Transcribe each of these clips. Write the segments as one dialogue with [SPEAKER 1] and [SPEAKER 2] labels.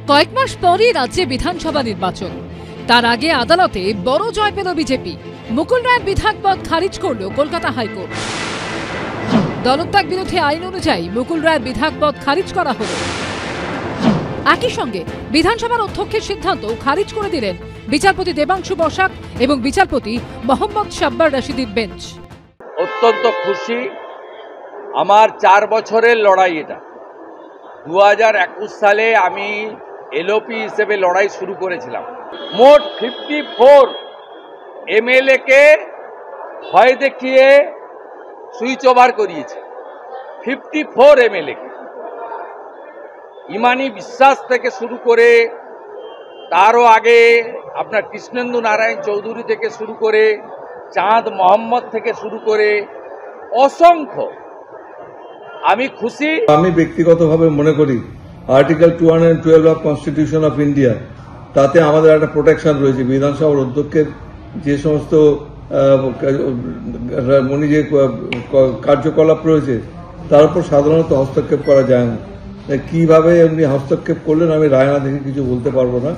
[SPEAKER 1] কয়েক মাস পরই রাজ্যে বিধানসভা নির্বাচন। তার আগে আদালতে বড় জয় পেল বিজেপি। মুকুল রায়ের বিধায়ক পদ খারিজ করল কলকাতা হাইকোর্ট। দলত্যাগ বিরোধী আইন অনুযায়ী মুকুল রায়ের বিধায়ক পদ খারিজ করা হল। একই সঙ্গে বিধানসভার অধ্যক্ষের সিদ্ধান্ত খারিজ করে দিলেন বিচারপতি দেবাংশু বসাক এবং বিচারপতি মোহাম্মদ সাব্বার রশিদির বেঞ্চ।
[SPEAKER 2] অত্যন্ত খুশি। আমার 4 বছরের লড়াই এটা। 2021 সালে আমি এলওপি হিসেবে লড়াই শুরু করেছিলাম। মোট 54 এমএলএ কে ভয় দেখিয়ে সুইচ ওভার করিয়েছে। 54 এমএলএ কে ইমানি বিশ্বাস থেকে শুরু করে, তারও আগে আপনার কৃষ্ণেন্দু নারায়ণ চৌধুরী থেকে শুরু করে, চাঁদ মোহাম্মদ থেকে শুরু করে অসংখ্য। আমি খুশি।
[SPEAKER 3] আমি ব্যক্তিগতভাবে মনে করি article 212 of constitution of India, তাতে আমাদের একটা প্রোটেকশন রয়েছে। বিধানসভার অধ্যক্ষের যে সমস্ত যে কার্যকলাপ রয়েছে তার উপর সাধারণত হস্তক্ষেপ করা যায় না। কিভাবে এমনি হস্তক্ষেপ করলেন আমি রায় না দেখে কিছু বলতে পারবো না।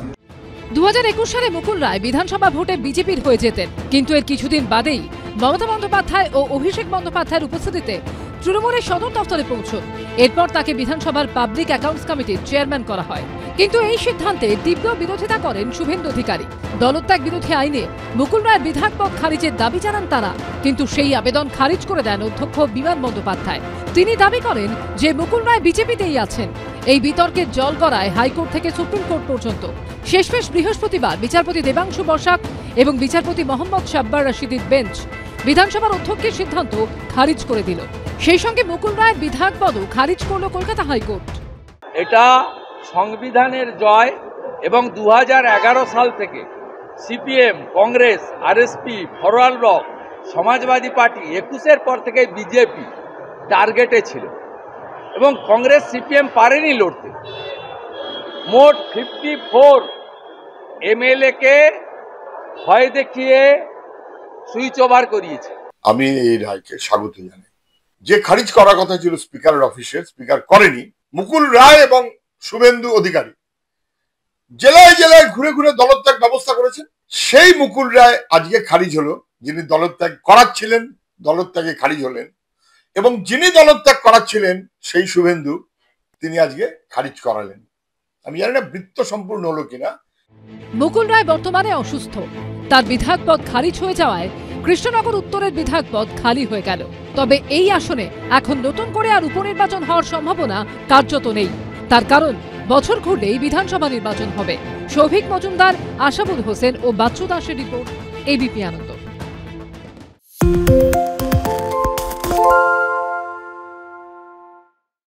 [SPEAKER 1] 2021 সালে মুকুল রায় বিধানসভা ভোটে বিজেপির হয়ে যেতেন, কিন্তু এর কিছুদিন বাদেই মমতা বন্দ্যোপাধ্যায় ও অভিষেক বন্দ্যোপাধ্যায়ের উপস্থিতিতে তৃণমূলের সদর দফতরে পৌঁছন। এরপর তাকে বিধানসভার পাবলিক অ্যাকাউন্টস কমিটির চেয়ারম্যান করা হয়। কিন্তু এই সিদ্ধান্তে তীব্র বিরোধিতা করেন শুভেন্দু অধিকারী। দলত্যাগ বিরোধী আইনে মুকুল রায়ের বিধায়ক পদ খারিজের দাবি জানান তারা, কিন্তু সেই আবেদন খারিজ করে দেন অধ্যক্ষ বিমান বন্দ্যোপাধ্যায়। তিনি দাবি করেন যে মুকুল রায় বিজেপিতেই আছেন। এই বিতর্কের জল গড়ায় হাইকোর্ট থেকে সুপ্রিম কোর্ট পর্যন্ত। শেষমেশ বৃহস্পতিবার বিচারপতি দেবাংশু বসাক এবং বিচারপতি মোহাম্মদ সাব্বার রশিদির বেঞ্চ বিধানসভার অধ্যক্ষের সিদ্ধান্ত খারিজ করে দিল। সেই সঙ্গে মুকুল রায়ের বিধায়ক পদও খারিজ করল কলকাতা হাইকোর্ট।
[SPEAKER 2] এটা সংবিধানের জয় এবং 2011 সাল থেকে CPM, Congress, RSP, Forward Bloc, Samajwadi party 21-এর পর থেকে বিজেপি টার্গেটে ছিল এবং কংগ্রেস সিপিএম পারেনি লড়তে। মোট 54 এমএলএ কে ভয় দেখিয়ে সুইচ ওভার করিয়েছে।
[SPEAKER 4] আমি এই রায়কে স্বাগত জানাই। যে খারিজ করার কথা ছিল স্পিকারের অফিসে, স্পিকার করেনি। মুকুল রায় এবং শুভেন্দু অধিকারী জেলায় জেলায় ঘুরে ঘুরে দলত্যাগ ব্যবস্থা করেছেন। সেই মুকুল রায় আজকে খারিজ হলো। যিনি দলত্যাগ করাচ্ছিলেন দলত্যাগে খারিজ হলেন, এবং যিনি দলত্যাগ করাচ্ছিলেন সেই শুভেন্দু, তিনি আজকে খারিজ করালেন। আমি জানি না বৃত্ত সম্পূর্ণ হলো কিনা।
[SPEAKER 1] মুকুল রায় বর্তমানে অসুস্থ। তার বিধায়ক পদ খারিজ হয়ে যাওয়ায় কৃষ্ণনগর উত্তরের বিধায়ক পদ খালি হয়ে গেল। তবে এই আসনে এখন নতুন করে আর উপনির্বাচন হওয়ার সম্ভাবনা কার্যত নেই। তার কারণ বছর ঘুরলেই বিধানসভা নির্বাচন হবে। সৌভিক মজুমদার, আশাবুল হোসেন ও বাচ্চু দাসের রিপোর্ট, এবিপি আনন্দ।